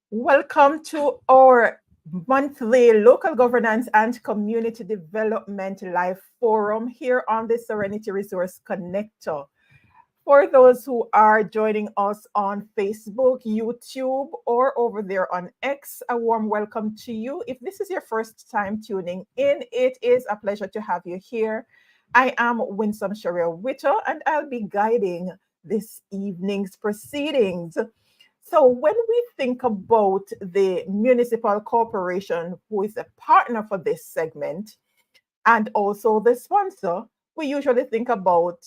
Welcome to our monthly local governance and community development live forum here on the Serenity Resource Connector. For those who are joining us on Facebook, YouTube, or over there on X, a warm welcome to you. If this is your first time tuning in, it is a pleasure to have you here. I am Winome Shell-Witter, and I'll be guiding this evening's proceedings. So when we think about the municipal corporation, who is a partner for this segment, and also the sponsor, we usually think about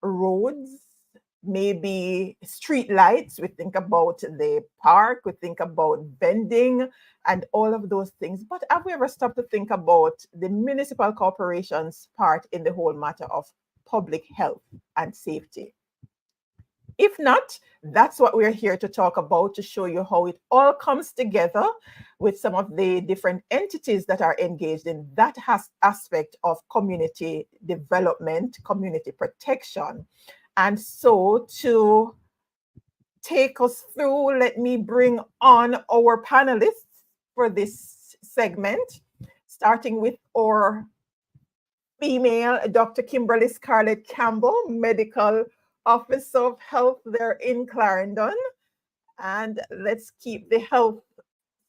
roads, maybe street lights, we think about the park, we think about vending and all of those things. But have we ever stopped to think about the municipal corporation's part in the whole matter of public health and safety? If not, that's what we're here to talk about, to show you how it all comes together with some of the different entities that are engaged in that aspect of community development, community protection. And so to take us through, let me bring on our panelists for this segment, starting with our female, Dr. Kimberly Scarlett Campbell, medical Office of Health there in Clarendon. And let's keep the health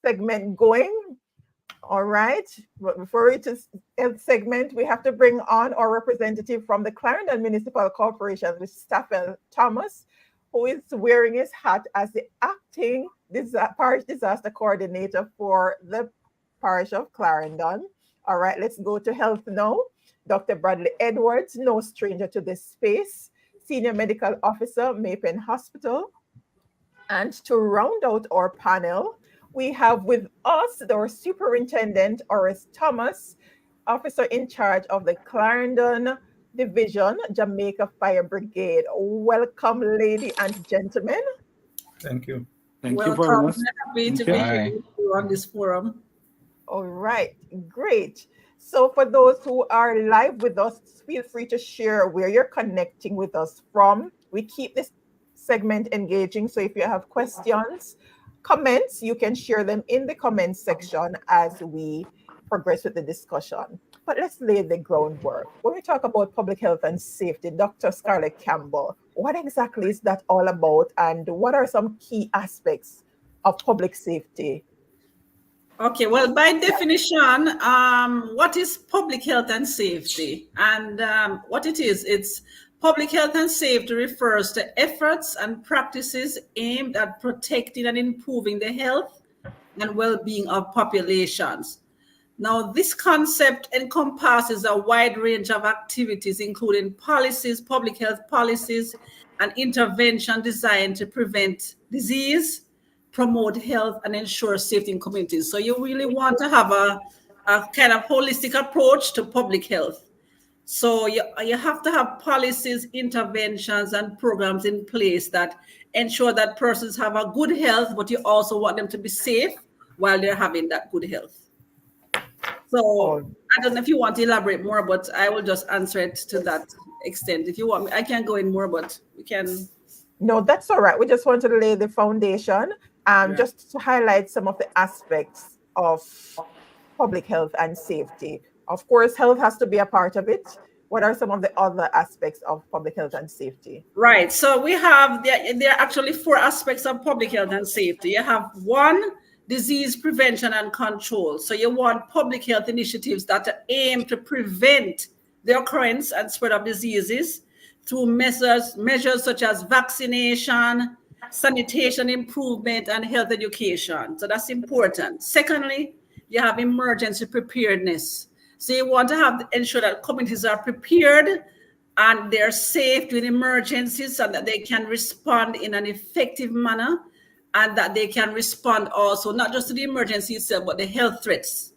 segment going. All right. But before it is health segment, we have to bring on our representative from the Clarendon Municipal Corporation, Mr. Staffel Thomas, who is wearing his hat as the acting parish disaster coordinator for the parish of Clarendon. All right, let's go to health now. Dr. Bradley Edwards, no stranger to this space, Senior Medical Officer, Maypen Hospital. And to round out our panel, we have with us our Superintendent, Oris Thomas, Officer in charge of the Clarendon Division, Jamaica Fire Brigade. Welcome, ladies and gentlemen. Thank you. Thank you very much. Happy to be here on this forum. All right, great. So for those who are live with us, feel free to share where you're connecting with us from. We keep this segment engaging, so if you have questions, comments, you can share them in the comments section as we progress with the discussion. But let's lay the groundwork. When we talk about public health and safety, Dr. Scarlett Campbell, what exactly is that all about, and what are some key aspects of public safety? Okay, well, by definition, what is public health and safety? And what it is, it's public health and safety refers to efforts and practices aimed at protecting and improving the health and well-being of populations. Now, this concept encompasses a wide range of activities, including policies, public health policies, and intervention designed to prevent disease, promote health, and ensure safety in communities. So you really want to have a kind of holistic approach to public health. So you have to have policies, interventions, and programs in place that ensure that persons have a good health, but you also want them to be safe while they're having that good health. So I don't know if you want to elaborate more, but I will just answer it to that extent. If you want me, I can go in more, but we can. No, that's all right. We just want to lay the foundation, just to highlight some of the aspects of public health and safety. Of course, health has to be a part of it. What are some of the other aspects of public health and safety? Right. So we have, there are actually 4 aspects of public health and safety. You have 1, disease prevention and control. So you want public health initiatives that aim to prevent the occurrence and spread of diseases through measures such as vaccination, sanitation improvement, and health education. So that's important. Secondly, you have emergency preparedness. So you want to ensure that communities are prepared and they're safe during emergencies so that they can respond in an effective manner, and that they can respond also not just to the emergency itself, but the health threats.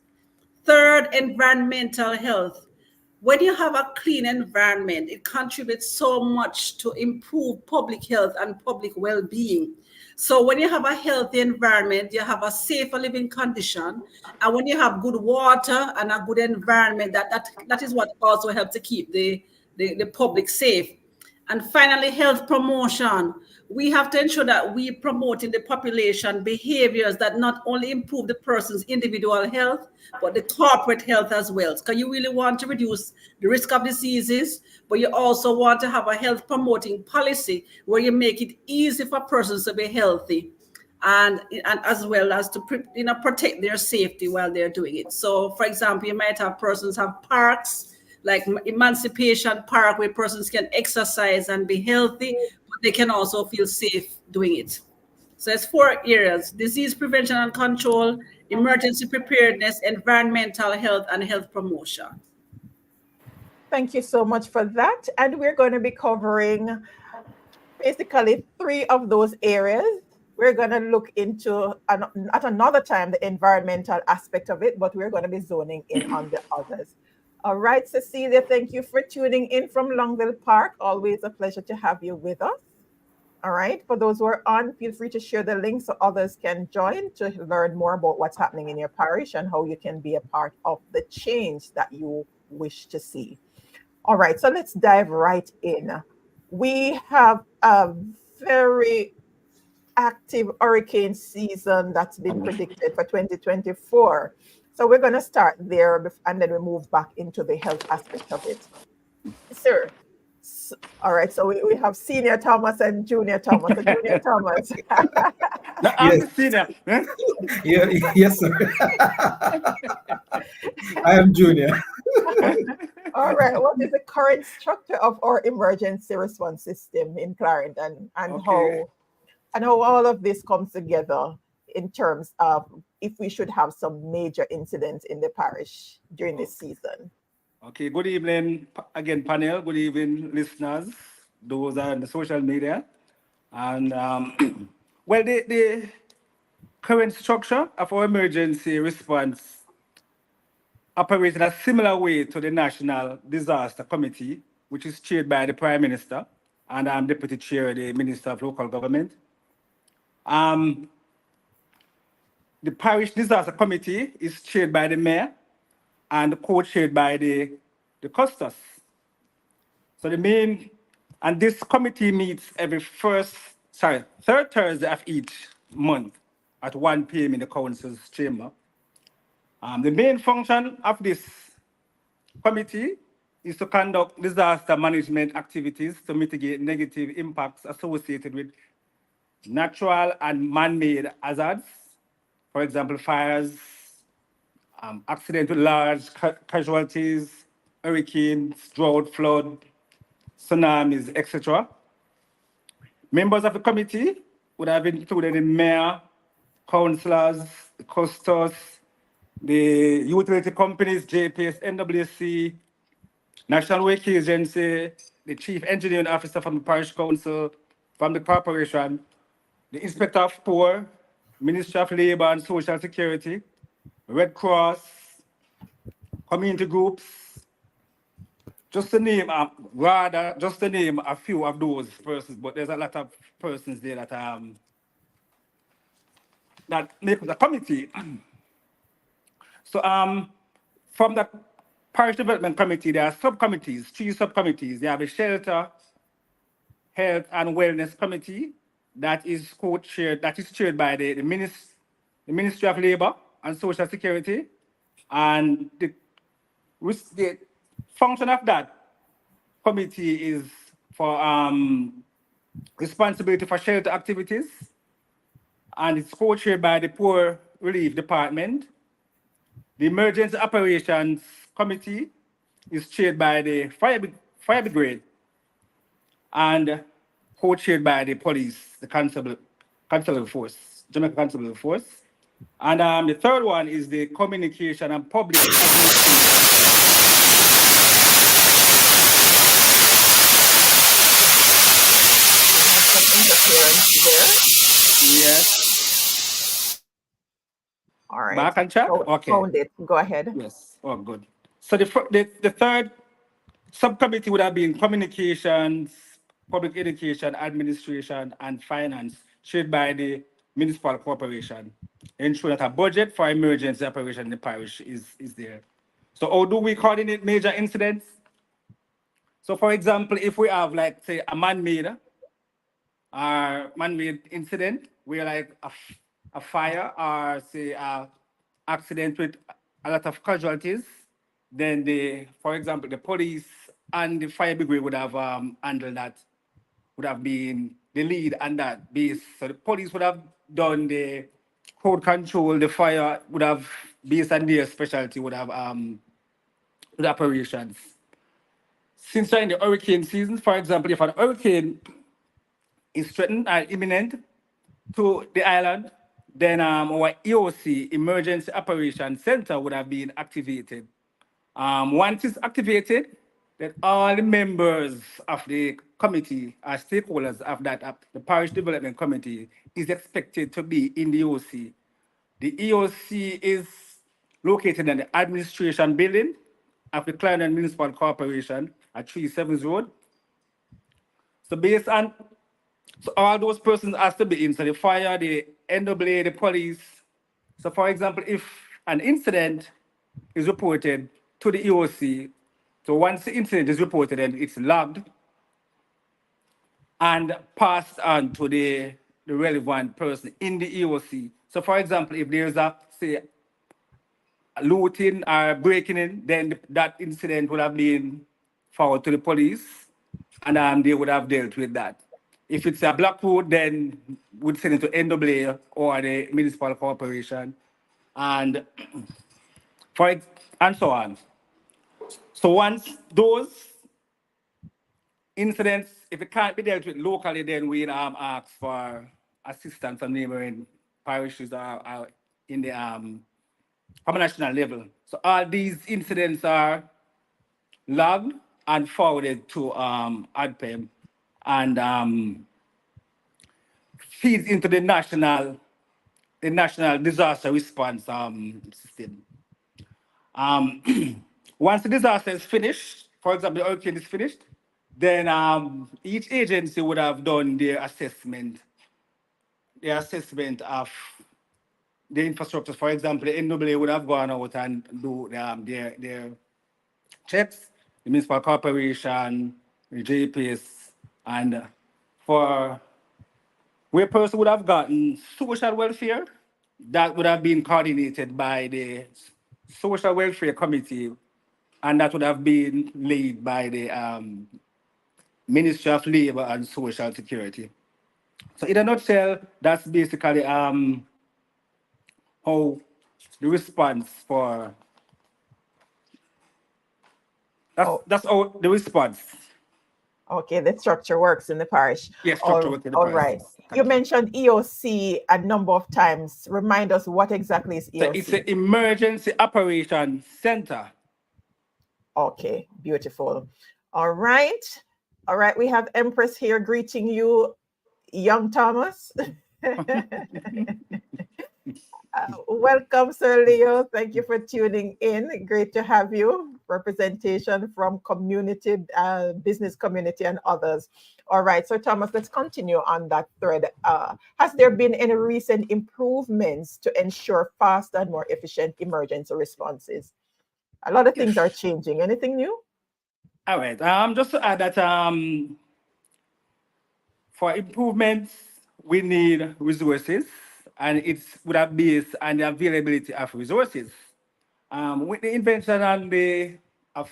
Third, environmental health. When you have a clean environment, it contributes so much to improve public health and public well-being. So when you have a healthy environment, you have a safer living condition. And when you have good water and a good environment, that is what also helps to keep the public safe. And finally, health promotion. we have to ensure that we promote in the population behaviors that not only improve the person's individual health, but the corporate health as well. Because you really want to reduce the risk of diseases, but you also want to have a health promoting policy where you make it easy for persons to be healthy, and as well as to protect their safety while they're doing it. So, for example, you might have persons have parks like Emancipation Park where persons can exercise and be healthy, but they can also feel safe doing it. So it's 4 areas: disease prevention and control, emergency preparedness, environmental health, and health promotion. Thank you so much for that. And we're going to be covering basically 3 of those areas. We're going to look into, at another time, the environmental aspect of it, but we're going to be zoning in on the others. All right, Cecilia, thank you for tuning in from Longville Park. Always a pleasure to have you with us. All right, for those who are on, feel free to share the link so others can join to learn more about what's happening in your parish and how you can be a part of the change that you wish to see. All right, so let's dive right in. We have a very active hurricane season that's been predicted for 2024. So we're going to start there and then we move back into the health aspect of it. Sir. All right, so we have Senior Thomas and Junior Thomas. So Junior Thomas. No, I'm the senior. Yes, sir. I am Junior. All right, what is the current structure of our emergency response system in Clarendon, and how all of this comes together in terms of if we should have some major incidents in the parish during this season? Okay, good evening again, panel. Good evening, listeners, those are on the social media. And well, the current structure of our emergency response operates in a similar way to the National Disaster Committee, which is chaired by the Prime Minister, and I'm Deputy Chair of the Minister of Local Government. The Parish Disaster Committee is chaired by the Mayor and co-chaired by the Custos. So and this committee meets every third Thursday of each month at 1 p.m. in the council's chamber. The main function of this committee is to conduct disaster management activities to mitigate negative impacts associated with natural and man-made hazards, for example, fires, accidents with large casualties, hurricanes, drought, flood, tsunamis, etc. Members of the committee would have included the mayor, councillors, the custos, the utility companies, JPS, NWC, National Wake Agency, the chief engineering officer from the parish council, from the corporation, the inspector of poor, Ministry of Labor and Social Security, Red Cross, community groups, just to name a few of those persons, but there's a lot of persons there that make up the committee. So from the Parish Development Committee, there are subcommittees, 3 subcommittees. They have a Shelter, Health and Wellness Committee that is chaired by the Ministry of Labor and Social Security. And the function of that committee is for responsibility for shelter activities, and it's co-chaired by the Poor Relief Department. The Emergency Operations Committee is chaired by the Fire Brigade and co-chaired by the police, the Constable Force, Jamaica Constable Force. And the third one is the Communication and Public Administration. Yes. All right. Back on track? Okay. Found it. Go ahead. Yes. Oh, good. So the third subcommittee would have been Communications, Public Education, Administration, and Finance, chaired by the Municipal Corporation, ensuring that a budget for emergency operation in the parish is there. So how do we coordinate major incidents? So for example, if we have, like, say, a man-made or man-made incident where like a fire or say a accident with a lot of casualties, then for example, the police and the fire brigade would have handled that, would have been the lead on that base. So the police would have done the crowd control, the fire would have, based on their specialty, would have the operations. Since we're in the hurricane season, for example, if an hurricane is threatened or imminent to the island, then our EOC, Emergency Operations Center, would have been activated. Once it's activated, then all the members of the committee or stakeholders of that, the Parish Development Committee, is expected to be in the EOC. The EOC is located in the administration building of the Clarendon Municipal Corporation at 37 Road. So based on, so all those persons has to be in, so the fire, the NAA, the police. So for example, if an incident is reported to the EOC, so once the incident is reported and it's logged and passed on to the relevant person in the EOC. So for example, if there's a, say, looting or breaking in, then that incident would have been forwarded to the police and they would have dealt with that. If it's a block road, then we'd send it to NAA or the municipal corporation and and so on. So once those incidents, if it can't be dealt with locally, then we'd ask for assistance from neighboring parishes or in the from a national level. So all these incidents are logged and forwarded to ADPEM and feeds into the national disaster response system. Once the disaster is finished, for example, the hurricane is finished, then each agency would have done their assessment of the infrastructure. For example, the NAA would have gone out and do their checks, the municipal corporation, the JPS, and for where person would have gotten social welfare, that would have been coordinated by the social welfare committee, and that would have been led by the Ministry of Labor and Social Security. So in a nutshell, that's basically how the response for that's how the response. Okay, the structure works in the parish. Yes, structure works in the parish. All right. You mentioned EOC a number of times. Remind us what exactly is EOC. So it's an Emergency Operations Center. Okay, beautiful. All right. All right, we have Empress here greeting you, young Thomas. Welcome, Sir Leo. Thank you for tuning in. Great to have you. Representation from community, business community and others. All right, so Thomas, let's continue on that thread. Has there been any recent improvements to ensure fast and more efficient emergency responses? A lot of things are changing. Anything new? All right. Just to add that for improvements, we need resources, and it's would have based on the availability of resources. With the invention of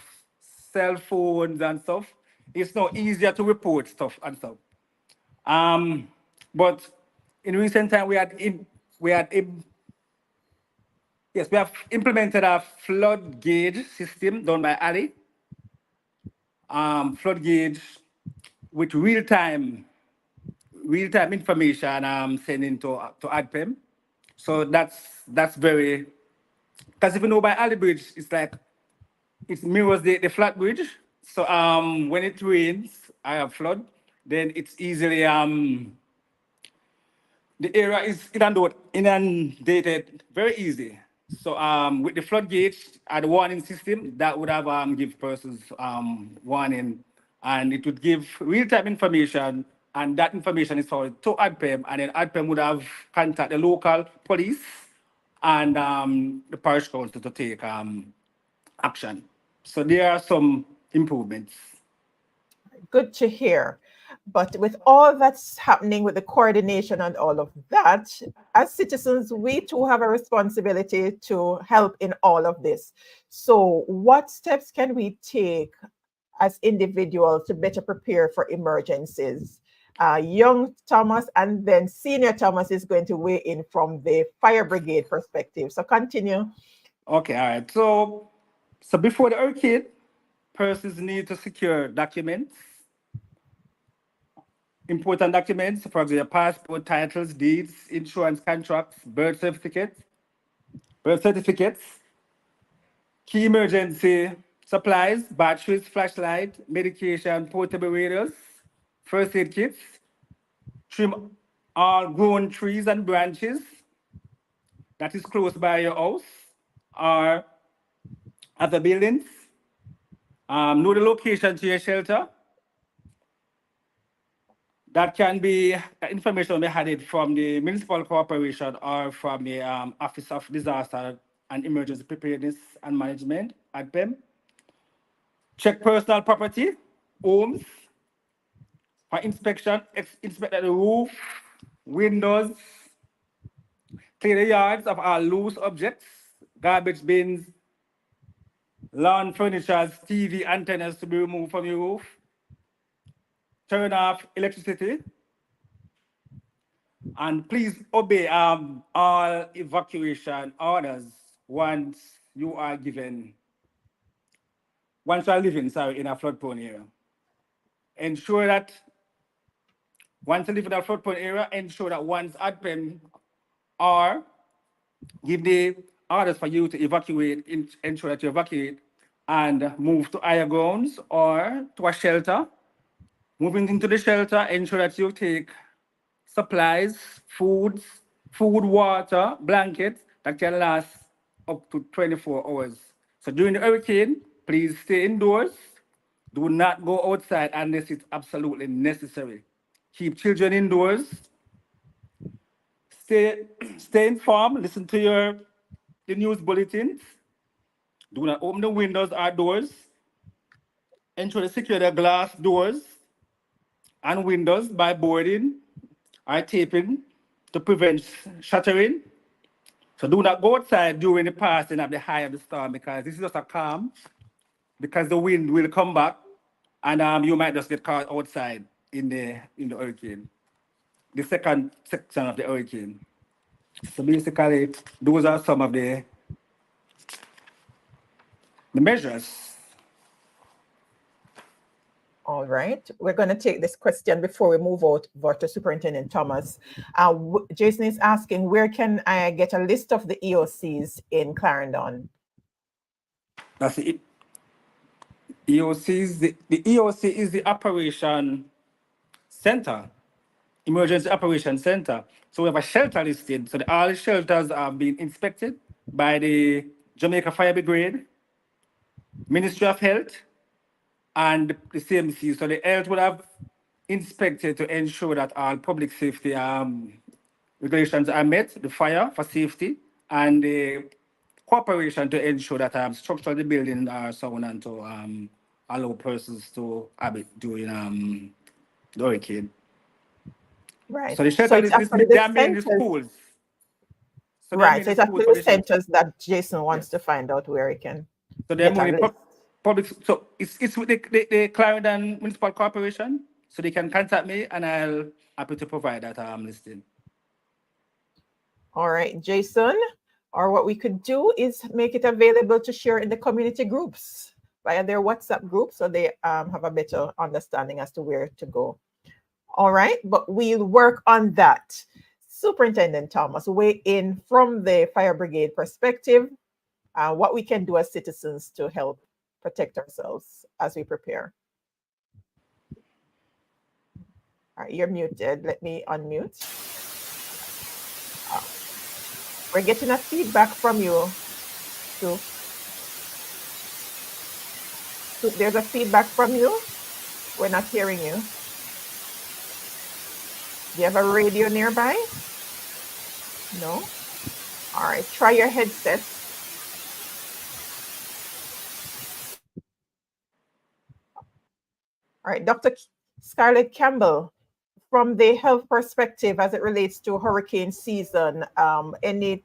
cell phones and stuff, it's now easier to report stuff and stuff. But in recent time, we have implemented a flood gauge system done by Ali. Flood gauge with real-time information sending to ADPEM. So that's very, because if you know by Ali Bridge, it's like it mirrors the flat bridge. So when it rains, I have flood, then it's easily the area is inundated very easy. So with the flood gauge and the warning system, that would have give persons warning, and it would give real-time information, and that information is forwarded to ADPEM, and then ADPEM would have contact the local police and the parish council to take action. So there are some improvements. Good to hear. But with all that's happening with the coordination and all of that, as citizens, we too have a responsibility to help in all of this. So what steps can we take as individuals to better prepare for emergencies? Young Thomas and then Senior Thomas is going to weigh in from the fire brigade perspective. So continue. Okay, all right. So before the hurricane, persons need to secure documents, important documents, for example, passport, titles, deeds, insurance contracts, birth certificates, key emergency supplies, batteries, flashlight, medication, portable radios, first aid kits, trim all grown trees and branches that is close by your house or other buildings. Know the location to your shelter. That can be information we had it from the Municipal Corporation or from the Office of Disaster and Emergency Preparedness and Management at PEM. Check personal property, homes, for inspection, inspect the roof, windows, clear the yards of all loose objects, garbage bins, lawn furniture, TV antennas to be removed from your roof. Turn off electricity. And please obey all evacuation orders once you are living in a flood-prone area. Ensure that once you live in a flood-prone area, ensure that once admin or give the orders for you to evacuate, ensure that you evacuate and move to higher grounds or to a shelter. Moving into the shelter, ensure that you take supplies, food, water, blankets that can last up to 24 hours. So during the hurricane, please stay indoors. Do not go outside unless it's absolutely necessary. Keep children indoors. Stay informed, listen to the news bulletins. Do not open the windows or doors. Ensure to secure the glass doors and windows by boarding or taping to prevent shattering. So do not go outside during the passing of the high of the storm because this is just a calm, because the wind will come back and you might just get caught outside in the hurricane, the second section of the hurricane. So basically, those are some of the measures. All right, we're going to take this question before we move over to Superintendent Thomas. Jason is asking, where can I get a list of the EOCs in Clarendon? That's it. EOC is the operation center, emergency operation center. So we have a shelter listed. So all the shelters are being inspected by the Jamaica Fire Brigade, Ministry of Health, and the CMC. So the health will have inspected to ensure that all public safety regulations are met, the fire for safety, and the cooperation to ensure that structural the buildings are sound and to allow persons to habit during the hurricane. Right. So the shelter is they are made in the schools. So right. So it's actually the centers that Jason wants to find out where he can. So they're moving public. So it's with the Clarendon Municipal Corporation. So they can contact me and I'll happy to provide that listing. All right, Jason. Or what we could do is make it available to share in the community groups via their WhatsApp group so they have a better understanding as to where to go. All right, but we'll work on that. Superintendent Thomas, weigh in from the fire brigade perspective, what we can do as citizens to help protect ourselves as we prepare. All right, you're muted. Let me unmute. We're getting a feedback from you, Sue. There's a feedback from you. We're not hearing you. Do you have a radio nearby? No? All right, try your headset. All right, Dr. Scarlett Campbell, from the health perspective as it relates to hurricane season, anything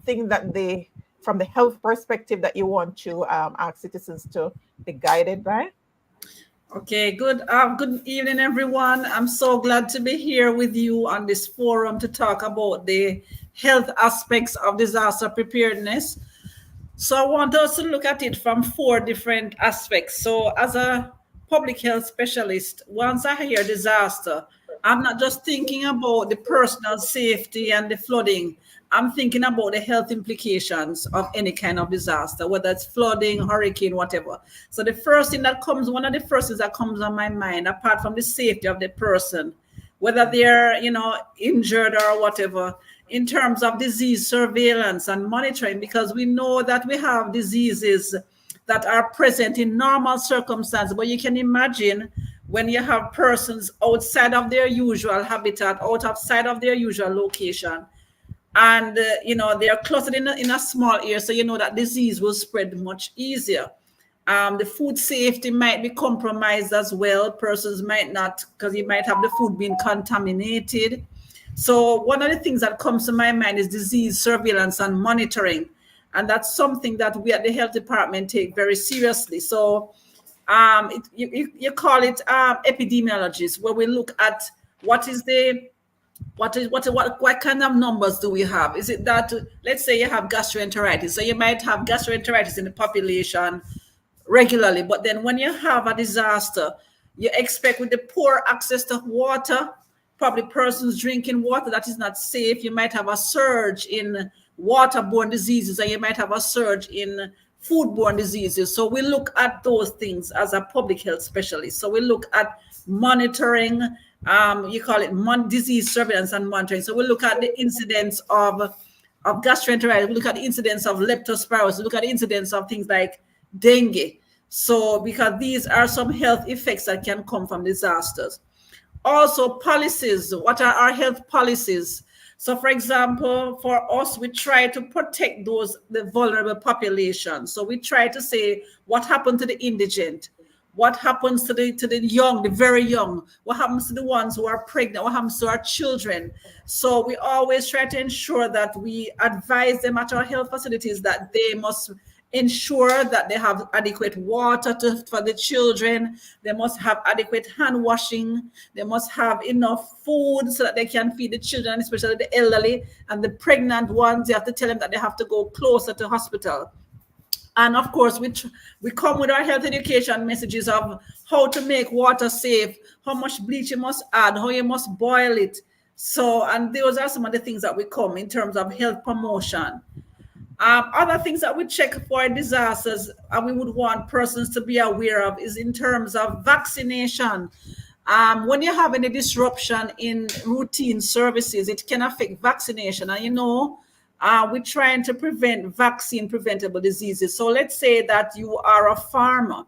that from the health perspective that you want to ask citizens to be guided by? Okay, good evening, everyone. I'm so glad to be here with you on this forum to talk about the health aspects of disaster preparedness. So I want us to look at it from 4 different aspects. So as a public health specialist, once I hear disaster, I'm not just thinking about the personal safety and the flooding. I'm thinking about the health implications of any kind of disaster, whether it's flooding, hurricane, whatever. So one of the first things that comes on my mind, apart from the safety of the person, whether they're, injured or whatever, in terms of disease surveillance and monitoring, because we know that we have diseases that are present in normal circumstances. But you can imagine when you have persons outside of their usual habitat, outside of their usual location, and they are clustered in a small area, so you know that disease will spread much easier. The food safety might be compromised as well. Persons might not, because you might have the food being contaminated. So one of the things that comes to my mind is disease surveillance and monitoring. And that's something that we at the health department take very seriously. So you call it epidemiologists, where we look at what kind of numbers do we have? Is it that, let's say you have gastroenteritis, so you might have gastroenteritis in the population regularly, but then when you have a disaster, you expect, with the poor access to water, probably persons drinking water that is not safe, you might have a surge in waterborne diseases, and you might have a surge in foodborne diseases. So we look at those things as a public health specialist. So we look at monitoring, you call it disease surveillance and monitoring. So we look at the incidence of gastroenteritis, we look at the incidence of leptospirosis, we look at the incidence of things like dengue. So because these are some health effects that can come from disasters. Also policies, what are our health policies? So for example, for us, we try to protect the vulnerable population. So we try to say, what happened to the indigent? What happens to the young, the very young? What happens to the ones who are pregnant? What happens to our children? So we always try to ensure that we advise them at our health facilities that they must ensure that they have adequate water for the children. They must have adequate hand washing. They must have enough food so that they can feed the children, especially the elderly and the pregnant ones. You have to tell them that they have to go closer to hospital. And of course, we come with our health education messages of how to make water safe, how much bleach you must add, how you must boil it. So, and those are some of the things that we come in terms of health promotion. Other things that we check for disasters and we would want persons to be aware of is in terms of vaccination. When you have any disruption in routine services, it can affect vaccination. And we're trying to prevent vaccine preventable diseases. So let's say that you are a farmer,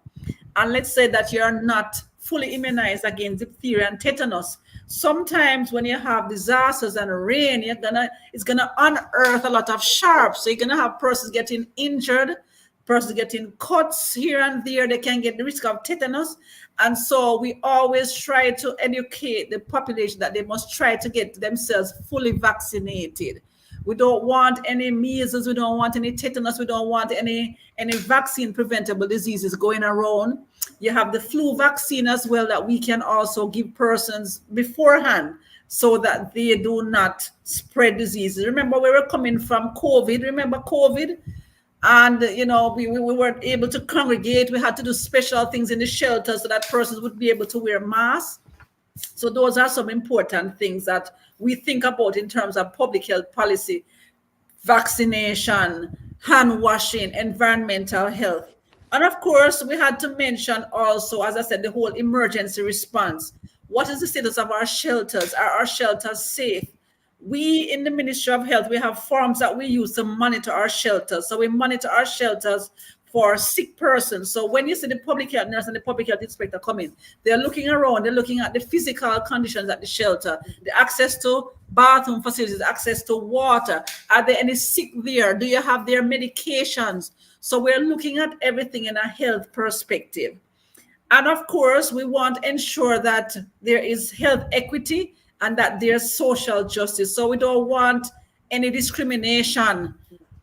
and let's say that you're not fully immunized against diphtheria and tetanus. Sometimes when you have disasters and rain, it's gonna unearth a lot of sharps. So you're gonna have persons getting injured, persons getting cuts here and there. They can get the risk of tetanus. And so we always try to educate the population that they must try to get themselves fully vaccinated. We don't want any measles, we don't want any tetanus, we don't want any vaccine preventable diseases going around. You have the flu vaccine as well that we can also give persons beforehand so that they do not spread diseases. Remember, we were coming from COVID. Remember COVID? And, we weren't able to congregate. We had to do special things in the shelters so that persons would be able to wear masks. So those are some important things that we think about in terms of public health policy: vaccination, hand washing, environmental health. And of course, we had to mention also, as I said, the whole emergency response. What is the status of our shelters? Are our shelters safe? We in the Ministry of Health, we have forms that we use to monitor our shelters. So we monitor our shelters for sick persons. So when you see the public health nurse and the public health inspector come in, they're looking around, they're looking at the physical conditions at the shelter, the access to bathroom facilities, access to water. Are there any sick there? Do you have their medications? So we're looking at everything in a health perspective. And of course, we want to ensure that there is health equity and that there's social justice. So we don't want any discrimination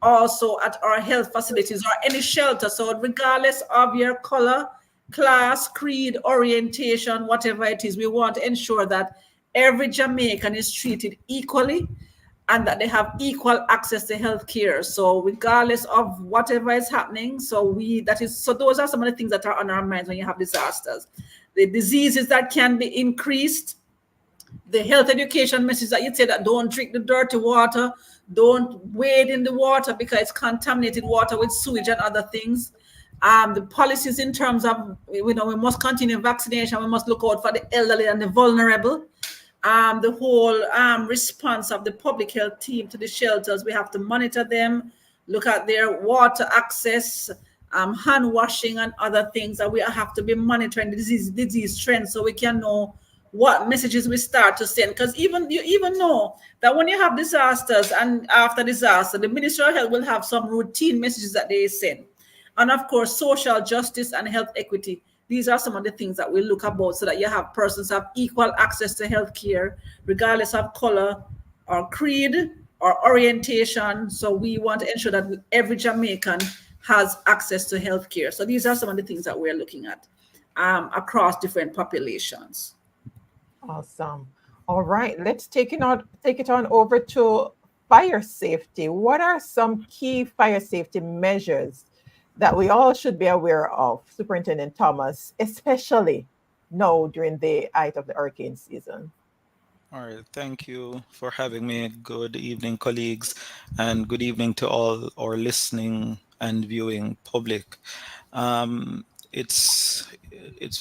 also at our health facilities or any shelter. So regardless of your color, class, creed, orientation, whatever it is, we want to ensure that every Jamaican is treated equally and that they have equal access to health care. So regardless of whatever is happening, so those are some of the things that are on our minds when you have disasters. The diseases that can be increased, the health education message that you say that don't drink the dirty water, don't wade in the water because it's contaminated water with sewage and other things. The policies in terms of, we must continue vaccination, we must look out for the elderly and the vulnerable. The whole response of the public health team to the shelters, we have to monitor them, look at their water access, hand washing and other things, and we have to be monitoring the disease trends so we can know what messages we start to send. Because you even know that when you have disasters and after disaster, the Ministry of Health will have some routine messages that they send. And of course, social justice and health equity. These are some of the things that we look about so that you have persons have equal access to health care, regardless of color or creed or orientation. So we want to ensure that every Jamaican has access to health care. So these are some of the things that we're looking at across different populations. Awesome. All right, let's take it on over to fire safety. What are some key fire safety measures that we all should be aware of, Superintendent Thomas, especially now during the height of the hurricane season? All right, thank you for having me. Good evening, colleagues, and good evening to all our listening and viewing public. Um, it's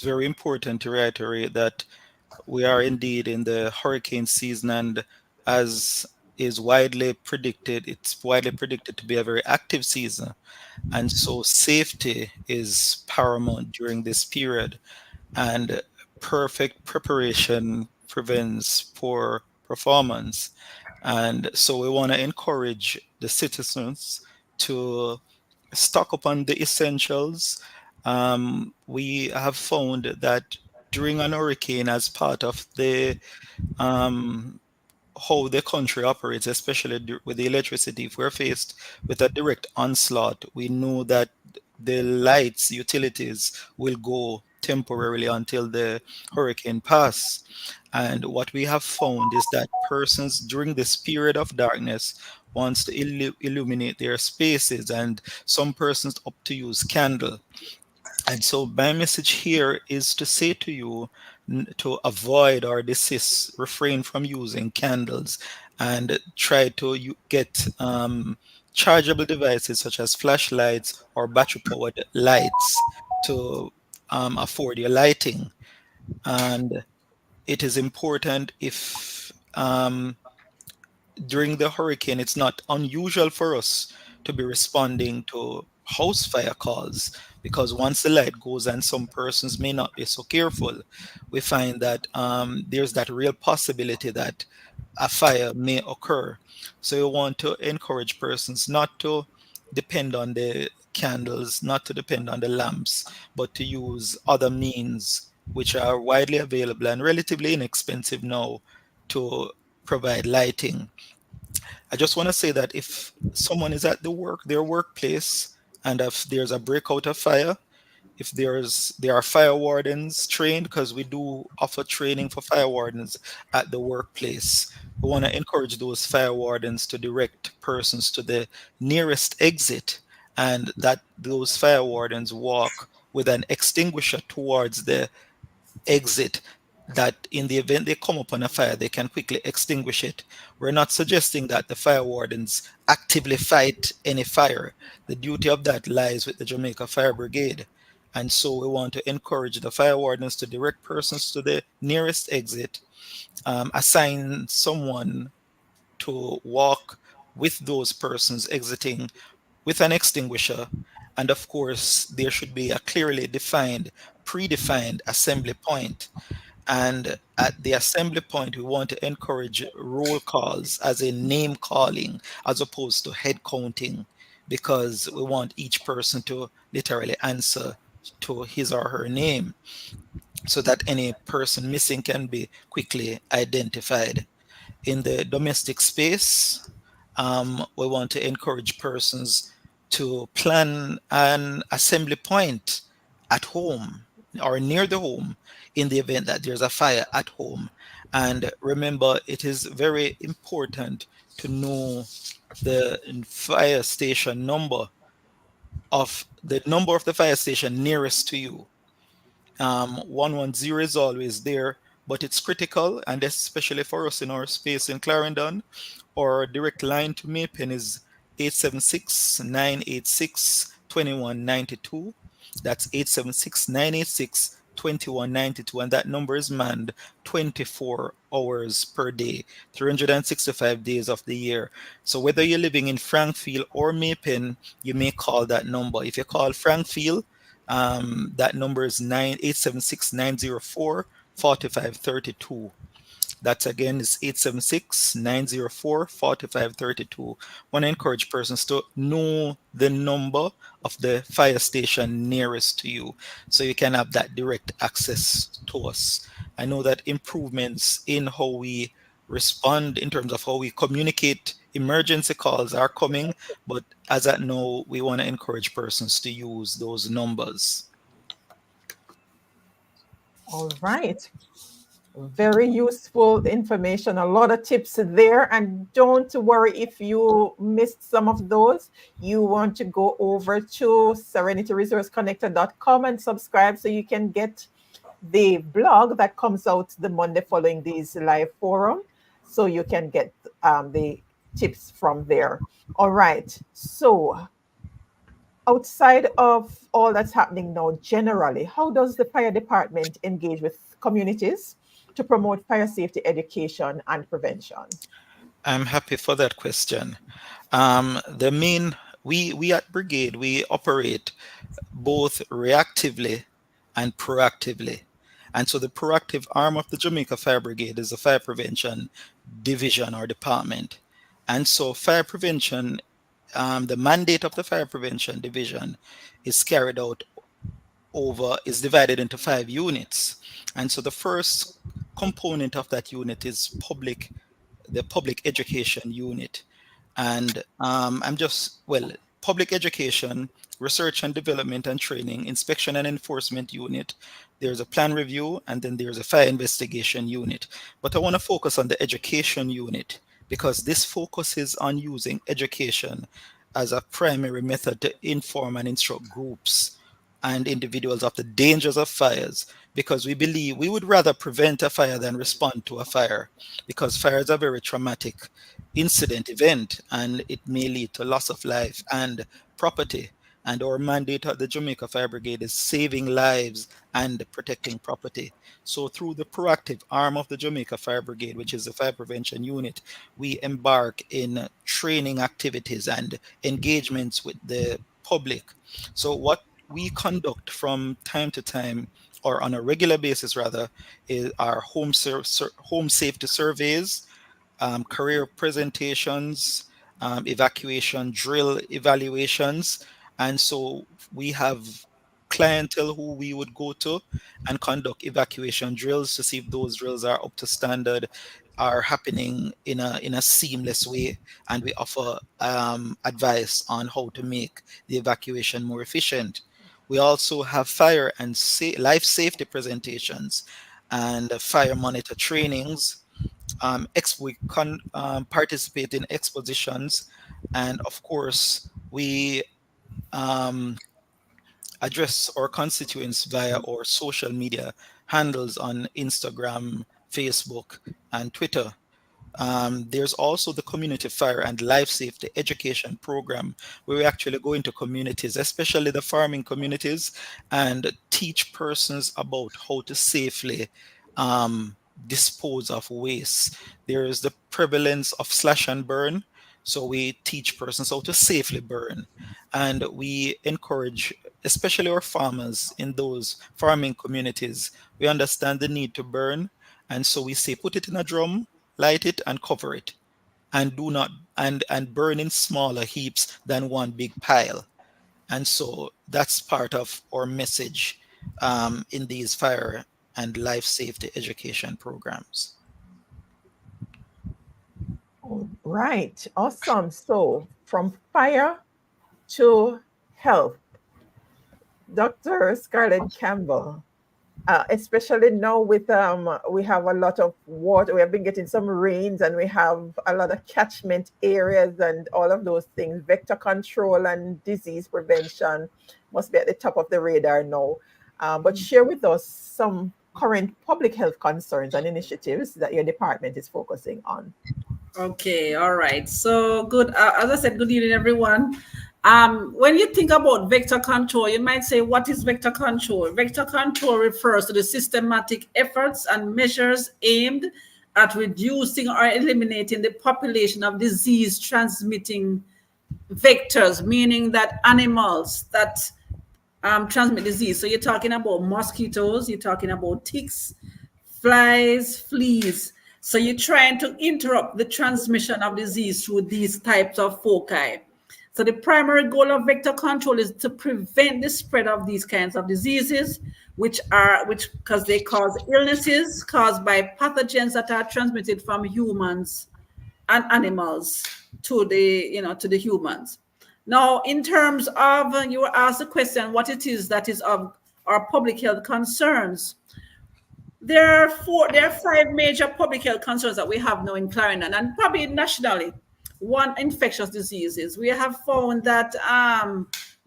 very important to reiterate that we are indeed in the hurricane season, and as is widely predicted, it's widely predicted to be a very active season. And so safety is paramount during this period, and perfect preparation prevents poor performance. And so we want to encourage the citizens to stock up on the essentials. We have found that during an hurricane, as part of the um, how the country operates, especially with the electricity. If we're faced with a direct onslaught, we know that the lights, utilities will go temporarily until the hurricane pass. And what we have found is that persons during this period of darkness wants to illuminate their spaces, and some persons opt to use candle. And so my message here is to say to you to avoid or desist, refrain from using candles, and try to get chargeable devices such as flashlights or battery powered lights to afford your lighting. And it is important if during the hurricane, it's not unusual for us to be responding to house fire calls, because once the light goes and some persons may not be so careful, we find that there's that real possibility that a fire may occur. So you want to encourage persons not to depend on the candles, not to depend on the lamps, but to use other means which are widely available and relatively inexpensive now to provide lighting. I just want to say that if someone is at their workplace, and if there's a breakout of fire, if there are fire wardens trained, because we do offer training for fire wardens at the workplace. We want to encourage those fire wardens to direct persons to the nearest exit, and that those fire wardens walk with an extinguisher towards the exit, that in the event they come upon a fire, they can quickly extinguish it. We're not suggesting that the fire wardens actively fight any fire. The duty of that lies with the Jamaica Fire Brigade. And so we want to encourage the fire wardens to direct persons to the nearest exit, assign someone to walk with those persons exiting with an extinguisher. And of course, there should be a clearly defined, predefined assembly point. And at the assembly point, we want to encourage roll calls, as in name calling, as opposed to head counting, because we want each person to literally answer to his or her name so that any person missing can be quickly identified. In the domestic space, we want to encourage persons to plan an assembly point at home or near the home in the event that there's a fire at home. And remember, it is very important to know the fire station number of the fire station nearest to you. 110 is always there, but it's critical, and especially for us in our space in Clarendon. Our direct line to Maypen is 876-986-2192. That's 876-986-2192, and that number is manned 24 hours per day, 365 days of the year. So whether you're living in Frankfield or Maypen, you may call that number. If you call Frankfield, that number is 876-904-4532. That again is 876-904-4532. Want to encourage persons to know the number of the fire station nearest to you so you can have that direct access to us. I know that improvements in how we respond in terms of how we communicate emergency calls are coming, but as at now, we want to encourage persons to use those numbers. All right. Very useful information, a lot of tips there. And don't worry if you missed some of those. You want to go over to serenityresourceconnector.com and subscribe so you can get the blog that comes out the Monday following these live forum. So you can get the tips from there. All right. So outside of all that's happening now, generally, how does the fire department engage with communities to promote fire safety education and prevention? I'm happy for that question. We at Brigade, we operate both reactively and proactively. And so the proactive arm of the Jamaica Fire Brigade is the Fire Prevention Division or Department. And so fire prevention, the mandate of the Fire Prevention Division is carried out is divided into 5 units. And so the first component of that unit is the public education unit. And public education, research and development and training, inspection and enforcement unit. There's a plan review, and then there's a fire investigation unit. But I want to focus on the education unit because this focuses on using education as a primary method to inform and instruct groups and individuals of the dangers of fires, because we believe we would rather prevent a fire than respond to a fire, because fire is a very traumatic incident event and it may lead to loss of life and property. And our mandate at the Jamaica Fire Brigade is saving lives and protecting property. So through the proactive arm of the Jamaica Fire Brigade, which is the fire prevention unit, we embark in training activities and engagements with the public. So what we conduct from time to time, or on a regular basis rather, is our home safety surveys, career presentations, evacuation drill evaluations. And so we have clientele who we would go to and conduct evacuation drills to see if those drills are up to standard, are happening in a seamless way, and we offer advice on how to make the evacuation more efficient. We also have fire and life safety presentations and fire monitor trainings. We participate in expositions, and of course, we um, address our constituents via our social media handles on Instagram, Facebook, and Twitter. There's also the community fire and life safety education program where we actually go into communities, especially the farming communities, and teach persons about how to safely dispose of waste. There is the prevalence of slash and burn. So we teach persons how to safely burn. And we encourage, especially our farmers in those farming communities, we understand the need to burn. And so we say, put it in a drum, light it and cover it, and do not and burn in smaller heaps than one big pile. And so that's part of our message in these fire and life safety education programs. All right, awesome. So from fire to health, Dr. Scarlett Campbell, especially now with we have a lot of water, we have been getting some rains and we have a lot of catchment areas and all of those things. Vector control and disease prevention must be at the top of the radar now. But share with us some current public health concerns and initiatives that your department is focusing on. Okay, all right. So good. As I said, good evening, everyone. When you think about vector control, you might say, what is vector control? Vector control refers to the systematic efforts and measures aimed at reducing or eliminating the population of disease transmitting vectors, meaning that animals that transmit disease. So you're talking about mosquitoes, you're talking about ticks, flies, fleas. So you're trying to interrupt the transmission of disease through these types of foci. So the primary goal of vector control is to prevent the spread of these kinds of diseases, which because they cause illnesses caused by pathogens that are transmitted from humans and animals to the humans. Now, in terms of, you were asked the question, what it is that is of our public health concerns. There are 5 major public health concerns that we have now in Clarendon and probably nationally. One, infectious diseases. We have found that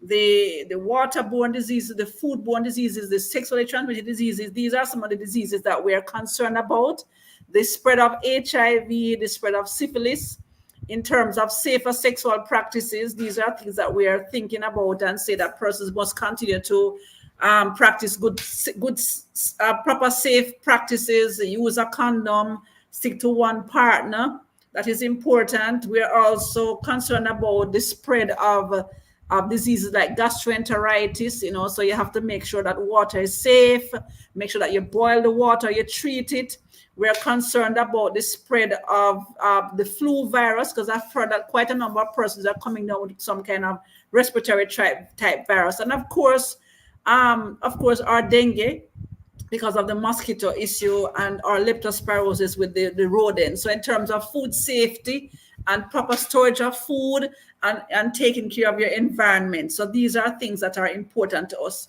the waterborne diseases, the foodborne diseases, the sexually transmitted diseases, these are some of the diseases that we are concerned about. The spread of HIV, the spread of syphilis. In terms of safer sexual practices, these are things that we are thinking about and say that persons must continue to practice good, proper safe practices, use a condom, stick to one partner. That is important. We are also concerned about the spread of diseases like gastroenteritis, so you have to make sure that water is safe, make sure that you boil the water, you treat it. We're concerned about the spread of the flu virus, because I've heard that quite a number of persons are coming down with some kind of respiratory type virus. And of course, our dengue, because of the mosquito issue, and our leptospirosis with the rodents. So in terms of food safety and proper storage of food and taking care of your environment. So these are things that are important to us.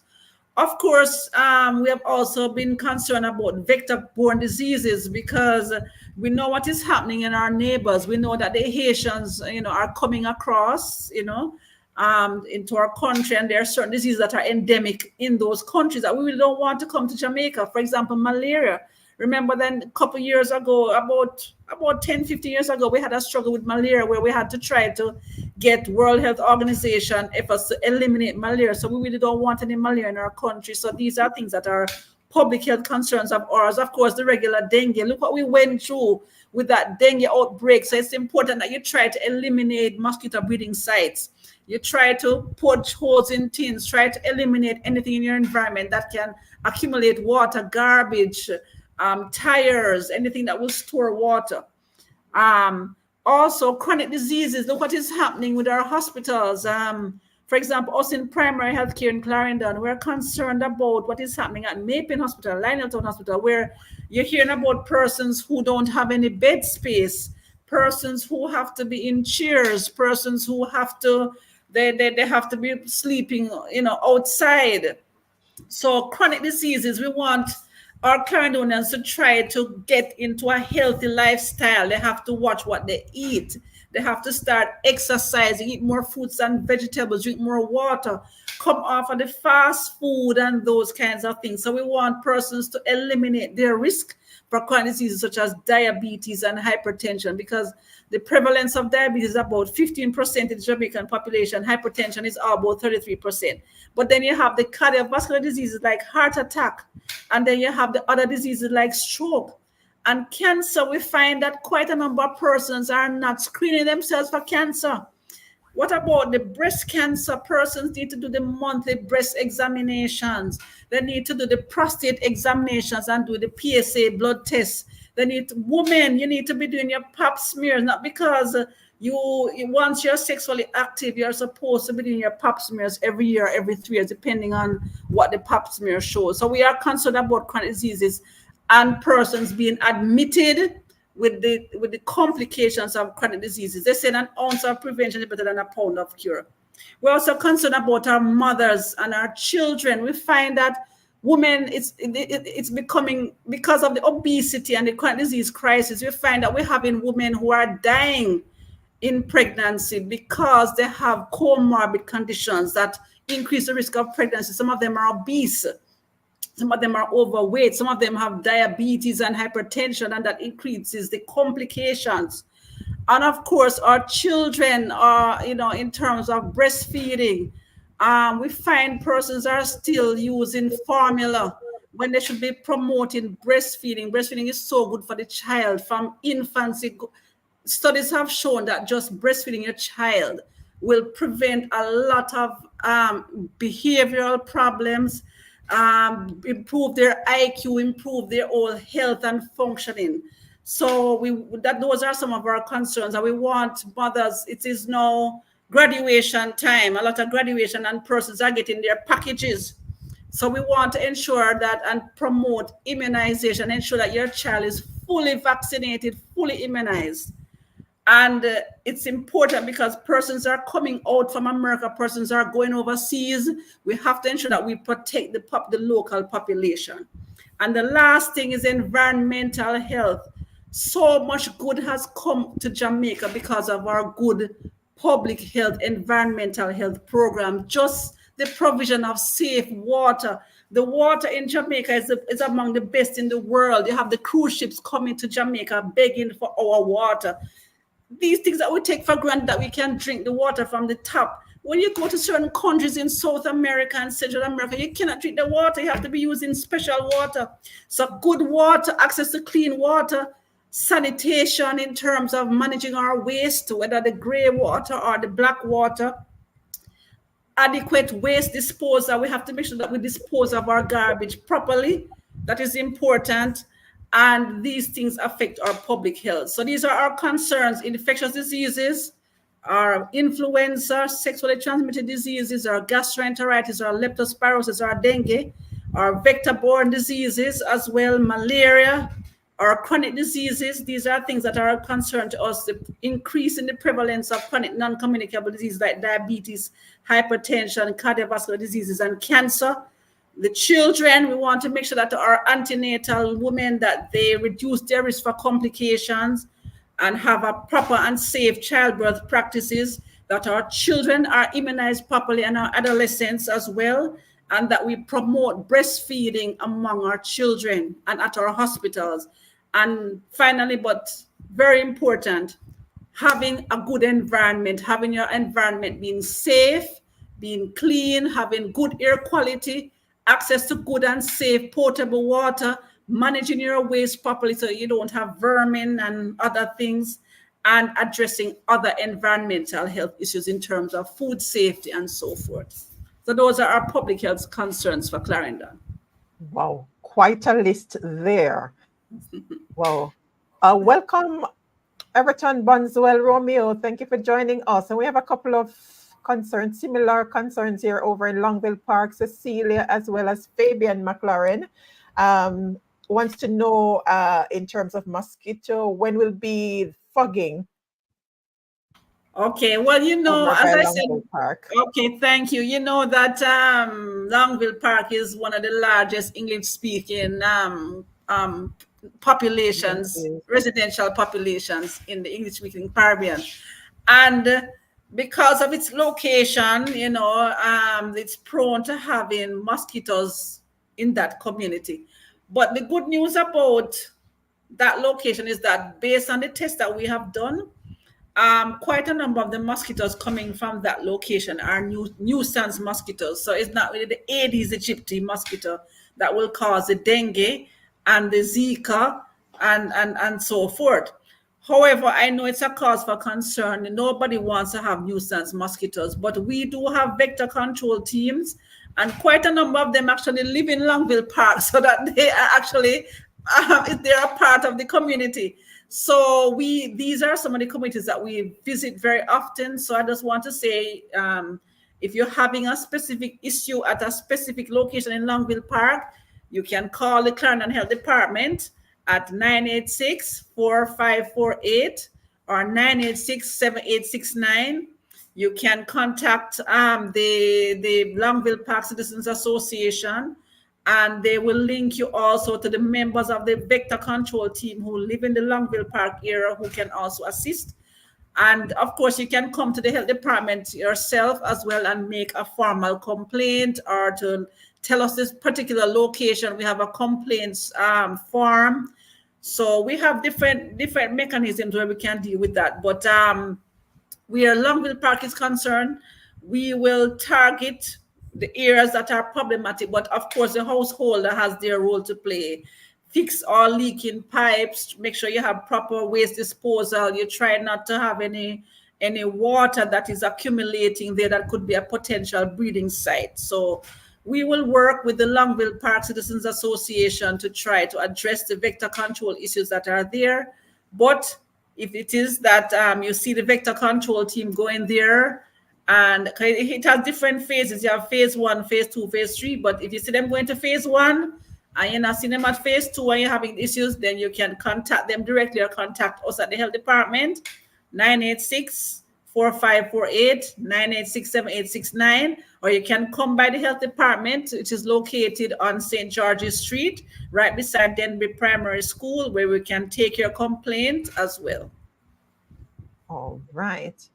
Of course, we have also been concerned about vector-borne diseases because we know what is happening in our neighbors. We know that the Haitians, are coming across, into our country, and there are certain diseases that are endemic in those countries that we really don't want to come to Jamaica. For example, malaria. Remember then a couple years ago, about 10, 15 years ago, we had a struggle with malaria where we had to try to get World Health Organization efforts to eliminate malaria. So we really don't want any malaria in our country. So these are things that are public health concerns of ours. Of course, the regular dengue. Look what we went through with that dengue outbreak. So it's important that you try to eliminate mosquito breeding sites. You try to put holes in tins, try to eliminate anything in your environment that can accumulate water, garbage, tires, anything that will store water. Also, chronic diseases. Look what is happening with our hospitals. For example, us in primary healthcare in Clarendon, we're concerned about what is happening at Mapin Hospital, Lioneltown Hospital, where you're hearing about persons who don't have any bed space, persons who have to be in chairs, persons who have to, they have to be sleeping, outside. So chronic diseases, we want our Clarendonians to try to get into a healthy lifestyle. They have to watch what they eat. They have to start exercising, eat more fruits and vegetables, drink more water, come off of the fast food and those kinds of things. So we want persons to eliminate their risk for chronic diseases such as diabetes and hypertension, because the prevalence of diabetes is about 15% in the Jamaican population. Hypertension is about 33%. But then you have the cardiovascular diseases like heart attack, and then you have the other diseases like stroke and cancer. We find that quite a number of persons are not screening themselves for cancer. What about the breast cancer? Persons need to do the monthly breast examinations. They need to do the prostate examinations and do the PSA blood tests. Women, you need to be doing your pap smears, not because Once you're sexually active, you're supposed to be doing your pap smears every year, every 3 years, depending on what the pap smear shows. So we are concerned about chronic diseases and persons being admitted with the complications of chronic diseases. They said an ounce of prevention is better than a pound of cure. We're also concerned about our mothers and our children. We find that women, it's becoming, because of the obesity and the chronic disease crisis, we find that we're having women who are dying in pregnancy because they have comorbid conditions that increase the risk of pregnancy. Some of them are obese, some of them are overweight, some of them have diabetes and hypertension, and that increases the complications. And of course, our children are, in terms of breastfeeding, we find persons are still using formula when they should be promoting breastfeeding. Breastfeeding is so good for the child from infancy. Studies have shown that just breastfeeding your child will prevent a lot of behavioral problems, improve their IQ, improve their whole health and functioning. So those are some of our concerns, and we want mothers. It is now graduation time. A lot of graduation and persons are getting their packages. So we want to ensure that and promote immunization, ensure that your child is fully vaccinated, fully immunized. And it's important because persons are coming out from America, persons are going overseas. We have to ensure that we protect the local population. And the last thing is environmental health. So much good has come to Jamaica because of our good public health, environmental health program, just the provision of safe water. The water in Jamaica is among the best in the world. You have the cruise ships coming to Jamaica begging for our water. These things that we take for granted, that we can drink the water from the tap. When you go to certain countries in South America and Central America, you cannot drink the water. You have to be using special water. So good water, access to clean water, sanitation in terms of managing our waste, whether the gray water or the black water, adequate waste disposal. We have to make sure that we dispose of our garbage properly. That is important. And these things affect our public health. So these are our concerns: infectious diseases, our influenza, sexually transmitted diseases, our gastroenteritis, our leptospirosis, our dengue, our vector-borne diseases, as well malaria, our chronic diseases. These are things that are a concern to us: the increase in the prevalence of chronic non-communicable diseases like diabetes, hypertension, cardiovascular diseases, and cancer. The children, we want to make sure that our antenatal women, that they reduce their risk for complications and have a proper and safe childbirth practices, that our children are immunized properly and our adolescents as well, and that we promote breastfeeding among our children and at our hospitals. And finally, but very important, having a good environment, having your environment being safe, being clean, having good air quality, access to good and safe potable water, managing your waste properly so you don't have vermin and other things, and addressing other environmental health issues in terms of food safety and so forth. So those are our public health concerns for Clarendon. Wow, quite a list there. Wow. Welcome, Everton Bonzuel Romeo. Thank you for joining us. And we have a couple of concerns, similar concerns here over in Longville Park. Cecilia as well as Fabian McLaren wants to know in terms of Mosquito, when will be fogging? Okay, well, as I said, Park. Okay, thank you. You know that Longville Park is one of the largest English-speaking populations, residential populations in the English-speaking Caribbean. And because of its location, it's prone to having mosquitoes in that community. But the good news about that location is that based on the tests that we have done, quite a number of the mosquitoes coming from that location are nuisance mosquitoes. So it's not really the Aedes aegypti mosquito that will cause the dengue and the Zika and so forth. However, I know it's a cause for concern. Nobody wants to have nuisance mosquitoes, but we do have vector control teams, and quite a number of them actually live in Longville Park, so that they are actually they're a part of the community. So these are some of the communities that we visit very often. So I just want to say, if you're having a specific issue at a specific location in Longville Park, you can call the Clarendon Health Department at 986-4548 or 986-7869. You can contact the Longville Park Citizens Association, and they will link you also to the members of the vector control team who live in the Longville Park area who can also assist. And of course, you can come to the health department yourself as well and make a formal complaint, or to tell us this particular location. We have a complaints form. So we have different mechanisms where we can deal with that. But where Longville Park is concerned, we will target the areas that are problematic, but of course the householder has their role to play. Fix all leaking pipes, make sure you have proper waste disposal. You try not to have any water that is accumulating there that could be a potential breeding site. So we will work with the Longville Park Citizens Association to try to address the vector control issues that are there. But if it is that you see the vector control team going there, and it has different phases. You have phase 1, phase 2, phase 3. But if you see them going to phase 1 and you're not seeing them at phase 2 and you're having issues, then you can contact them directly or contact us at the health department, 986-4548, 986-7869, or you can come by the health department, which is located on St. George's Street, right beside Denby Primary School, where we can take your complaint as well. All right.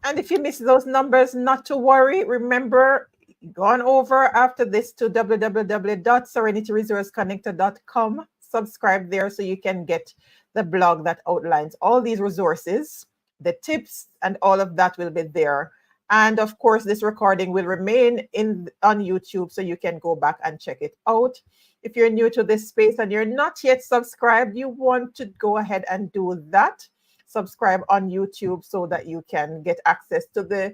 And if you miss those numbers, not to worry. Remember, go on over after this to www.serenityresourceconnector.com. Subscribe there so you can get the blog that outlines all these resources, the tips, and all of that will be there. And of course, this recording will remain on YouTube, so you can go back and check it out. If you're new to this space and you're not yet subscribed, you want to go ahead and do that. Subscribe on YouTube so that you can get access to the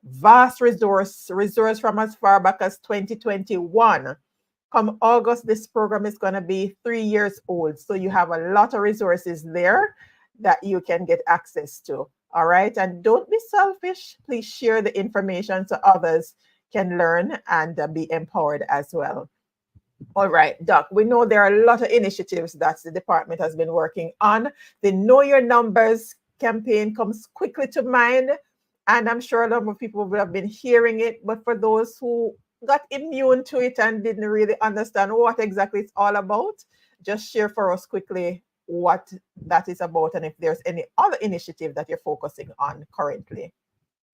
vast resource from as far back as 2021. Come August, this program is going to be 3 years old. So you have a lot of resources there that you can get access to. All right. And don't be selfish. Please share the information so others can learn and be empowered as well. All right, Doc, we know there are a lot of initiatives that the department has been working on. The Know Your Numbers campaign comes quickly to mind, and I'm sure a lot of people will have been hearing it, but for those who got immune to it and didn't really understand what exactly it's all about, just share for us quickly what that is about and if there's any other initiative that you're focusing on currently.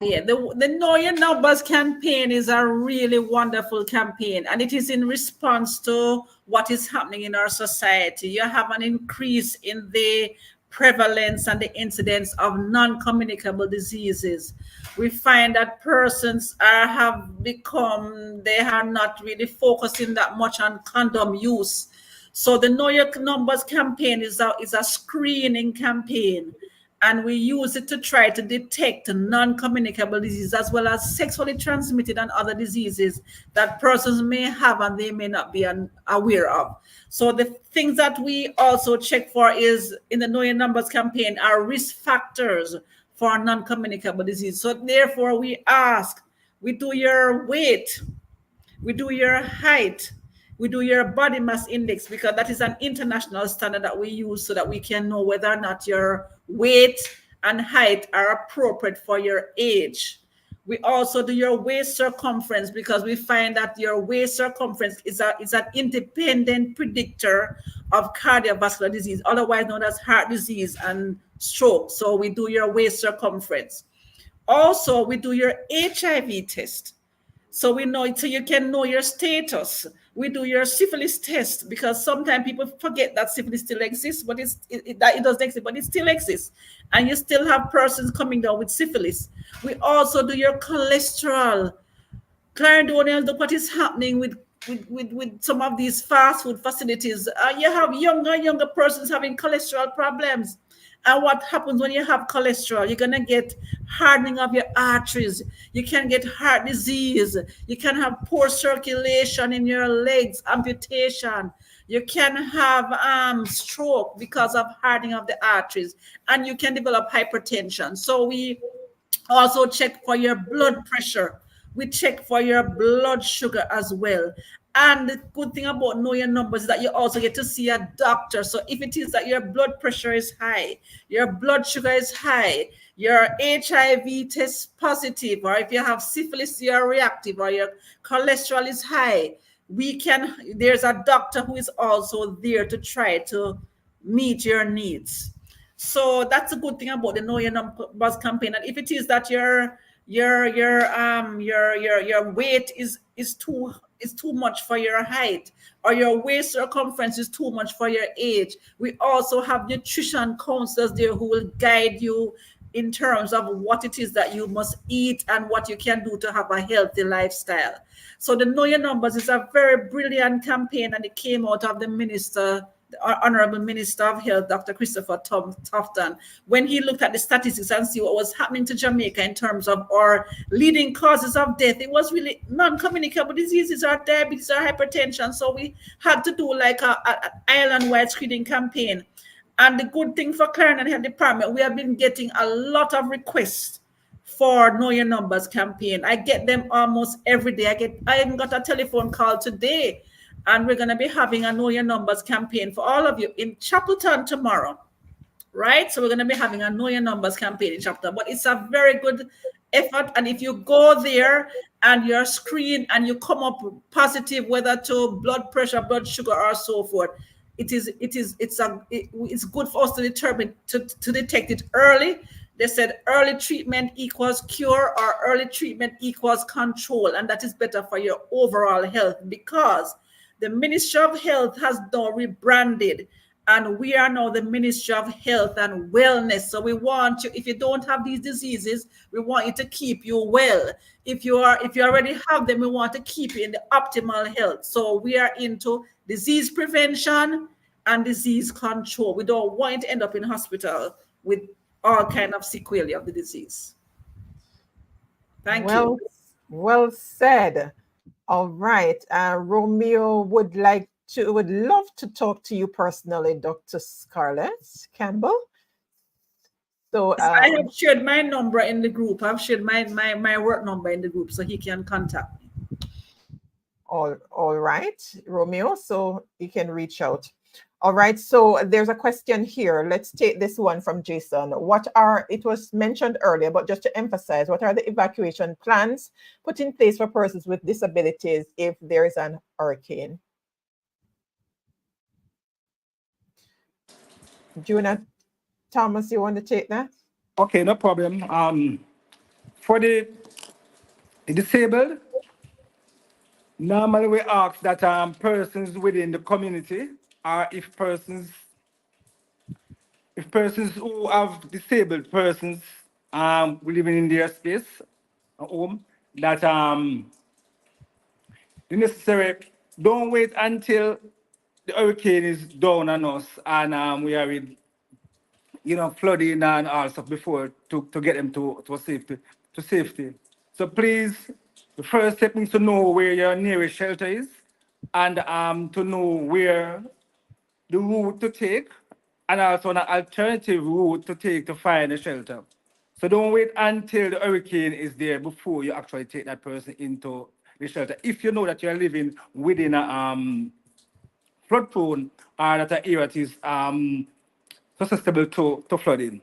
Yeah, the Know Your Numbers campaign is a really wonderful campaign, and it is in response to what is happening in our society. You have an increase in the prevalence and the incidence of non-communicable diseases. We find that persons have become, they are not really focusing that much on condom use. So the Know Your Numbers campaign is a screening campaign. And we use it to try to detect non-communicable diseases as well as sexually transmitted and other diseases that persons may have and they may not be aware of. So the things that we also check for is in the Know Your Numbers campaign are risk factors for non-communicable disease. So therefore we ask, we do your weight, we do your height, we do your body mass index, because that is an international standard that we use so that we can know whether or not your weight and height are appropriate for your age. We also do your waist circumference, because we find that your waist circumference is an independent predictor of cardiovascular disease, otherwise known as heart disease and stroke. So we do your waist circumference. Also, we do your HIV test. So we know it, so you can know your status. We do your syphilis test, because sometimes people forget that syphilis still exists, but it doesn't exist, but it still exists. And you still have persons coming down with syphilis. We also do your cholesterol. Clarendon, look what is happening with some of these fast food facilities. You have younger persons having cholesterol problems. And what happens when you have cholesterol? You're going to get hardening of your arteries. You can get heart disease. You can have poor circulation in your legs, amputation. You can have stroke because of hardening of the arteries, and you can develop hypertension. So we also check for your blood pressure. We check for your blood sugar as well. And the good thing about know your numbers is that you also get to see a doctor. So if it is that your blood pressure is high, your blood sugar is high, your HIV test positive, or if you have syphilis, you're reactive, or your cholesterol is high, there's a doctor who is also there to try to meet your needs. So that's a good thing about the Know Your Numbers campaign. And if it is that your weight is too much for your height, or your waist circumference is too much for your age, we also have nutrition counselors there who will guide you in terms of what it is that you must eat and what you can do to have a healthy lifestyle. So the Know Your Numbers is a very brilliant campaign, and it came out of the Honorable Minister of Health, Dr. Christopher Tufton, when he looked at the statistics and see what was happening to Jamaica in terms of our leading causes of death. It was really non-communicable diseases, or diabetes, or hypertension. So we had to do like an island-wide screening campaign. And the good thing for Clarendon Health Department, we have been getting a lot of requests for Know Your Numbers campaign. I get them almost every day. I even got a telephone call today, and we're going to be having a Know Your Numbers campaign for all of you in Chapelton tomorrow, right? So we're going to be having a Know Your Numbers campaign in Chapelton, but it's a very good effort. And if you go there and you're screened and you come up positive, whether to blood pressure, blood sugar, or so forth, it's good for us to determine, to detect it early. They said early treatment equals cure, or early treatment equals control, and that is better for your overall health, because the Ministry of Health has now rebranded, and we are now the Ministry of Health and Wellness. So we want you, if you don't have these diseases, we want you to keep you well. If you already have them, we want to keep you in the optimal health. So we are into disease prevention and disease control. We don't want you to end up in hospital with all kind of sequelae of the disease. Thank you. Well said. All right. Romeo would love to talk to you personally, Dr. Scarlett Campbell. So I have shared my number in the group. I've shared my work number in the group, so he can contact me. All right, Romeo. So you can reach out. All right, so there's a question here. Let's take this one from Jason. It was mentioned earlier, but just to emphasize, what are the evacuation plans put in place for persons with disabilities if there is an hurricane? Juna Thomas, you want to take that? Okay, no problem. For the disabled, normally we ask that persons within the community, or if persons who have disabled persons living in their space, home, that the necessary, don't wait until the hurricane is down on us and we are in, flooding and all stuff before to get them to safety. So please, the first step is to know where your nearest shelter is, and to know where the route to take, and also an alternative route to take to find a shelter. So don't wait until the hurricane is there before you actually take that person into the shelter. If you know that you're living within a flood prone, or that an area is susceptible to flooding.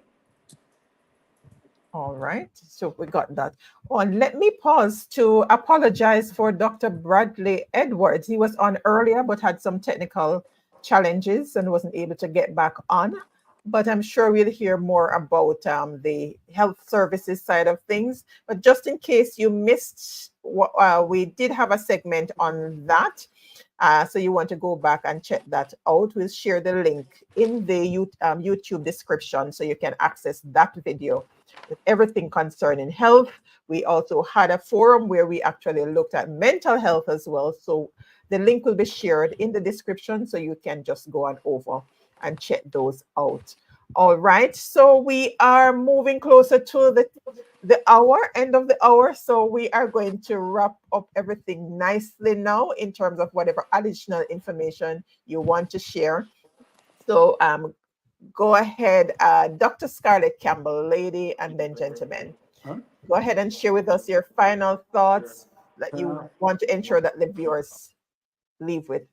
All right, so we got that. And let me pause to apologize for Dr. Bradley Edwards. He was on earlier, but had some technical challenges and wasn't able to get back on. But I'm sure we'll hear more about the health services side of things. But just in case you missed, we did have a segment on that. So you want to go back and check that out. We'll share the link in the YouTube description so you can access that video with everything concerning health. We also had a forum where we actually looked at mental health as well. So the link will be shared in the description so you can just go on over and check those out. All right, so we are moving closer to the hour, end of the hour. So we are going to wrap up everything nicely now in terms of whatever additional information you want to share. So go ahead, Dr. Scarlett Campbell, lady, and then gentlemen. Go ahead and share with us your final thoughts that you want to ensure that the viewers leave with.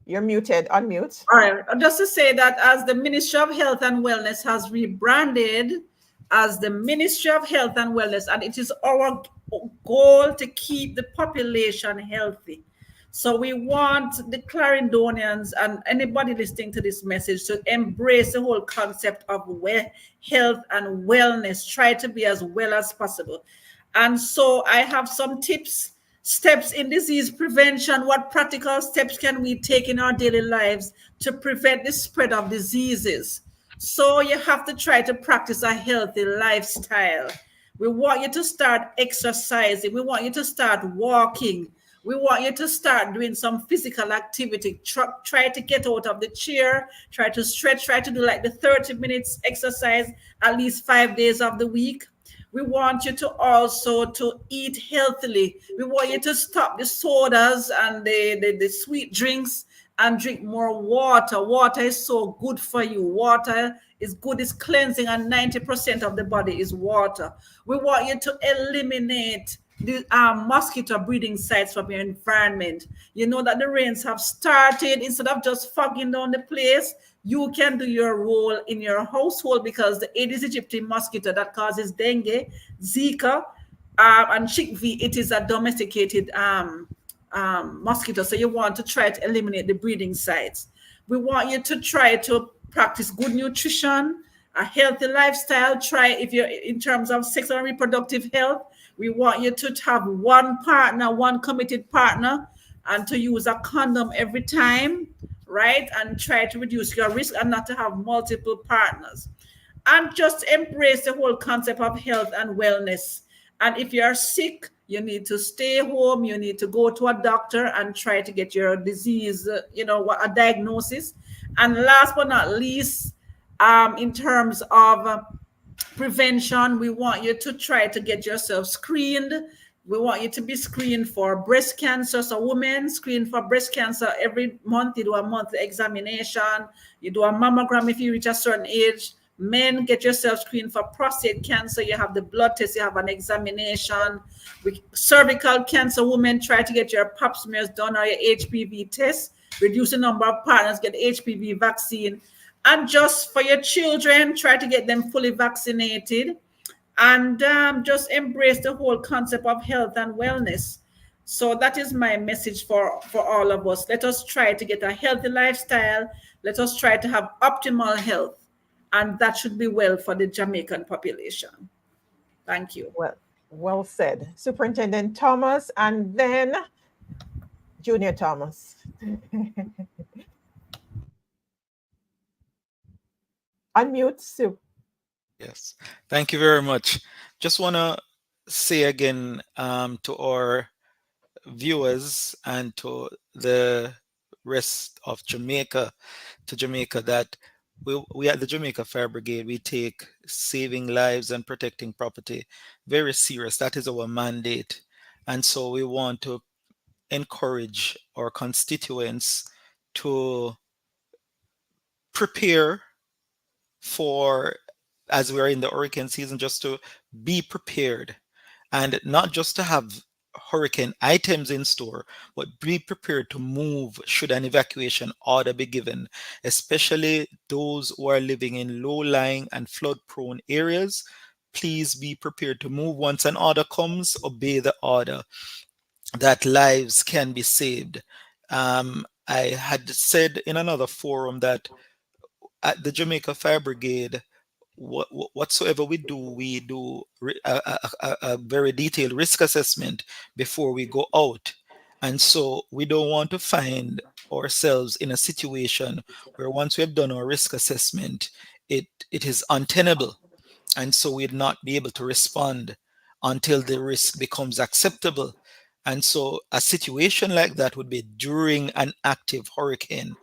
You're muted, unmute. All right, just to say that as the Ministry of Health and Wellness has rebranded as the Ministry of Health and Wellness, and it is our goal to keep the population healthy. So we want the Clarendonians and anybody listening to this message to embrace the whole concept of health and wellness, try to be as well as possible. And so I have some tips, steps in disease prevention. What practical steps can we take in our daily lives to prevent the spread of diseases? So you have to try to practice a healthy lifestyle. We want you to start exercising. We want you to start walking. We want you to start doing some physical activity. Try to get out of the chair, try to stretch, try to do like the 30 minutes exercise at least 5 days of the week. We want you to also to eat healthily. We want you to stop the sodas and the sweet drinks and drink more water. Water is so good for you. Water is good, it's cleansing, and 90% of the body is water. We want you to eliminate the mosquito breeding sites from your environment. You know that the rains have started. Instead of just fogging down the place, you can do your role in your household, because the Aedes aegypti mosquito that causes dengue, Zika, and chickpea, it is a domesticated mosquito. So you want to try to eliminate the breeding sites. We want you to try to practice good nutrition, a healthy lifestyle. Try, if you're in terms of sexual and reproductive health, we want you to have one partner, one committed partner, and to use a condom every time, right? And try to reduce your risk and not to have multiple partners. And just embrace the whole concept of health and wellness. And if you're sick, you need to stay home. You need to go to a doctor and try to get your disease, a diagnosis. And last but not least, in terms of prevention, we want you to try to get yourself screened. We want you to be screened for breast cancer. So women screen for breast cancer every month. You do a monthly examination. You do a mammogram if you reach a certain age. Men, get yourself screened for prostate cancer. You have the blood test. You have an examination. With cervical cancer, women, try to get your pap smears done or your HPV test. Reduce the number of partners, get HPV vaccine. And just for your children, try to get them fully vaccinated. And just embrace the whole concept of health and wellness. So that is my message for all of us. Let us try to get a healthy lifestyle. Let us try to have optimal health. And that should be well for the Jamaican population. Thank you. Well said. Superintendent Thomas, and then Junior Thomas. Unmute, Sue. Yes, thank you very much. Just want to say again to our viewers and to the rest of Jamaica, that we at the Jamaica Fire Brigade, we take saving lives and protecting property very serious. That is our mandate. And so we want to encourage our constituents to prepare for, as we're in the hurricane season, just to be prepared, and not just to have hurricane items in store, but be prepared to move should an evacuation order be given, especially those who are living in low-lying and flood-prone areas. Please be prepared to move. Once an order comes, obey the order, that lives can be saved. I had said in another forum that at the Jamaica Fire Brigade, whatsoever we do a very detailed risk assessment before we go out. And so we don't want to find ourselves in a situation where once we have done our risk assessment, it is untenable. And so we'd not be able to respond until the risk becomes acceptable. And so a situation like that would be during an active hurricane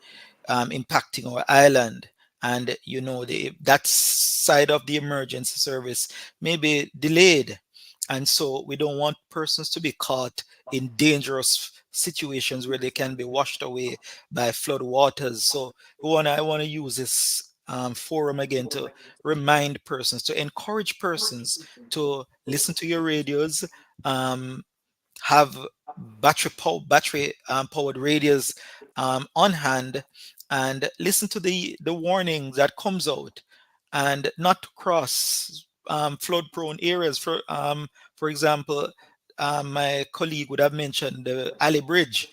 impacting our island. And that side of the emergency service may be delayed. And so we don't want persons to be caught in dangerous situations where they can be washed away by flood waters. So I want to use this forum again to remind persons, to encourage persons to listen to your radios, um, have battery powered radios on hand, and listen to the warning that comes out, and not to cross flood prone areas. For example, my colleague would have mentioned the alley bridge.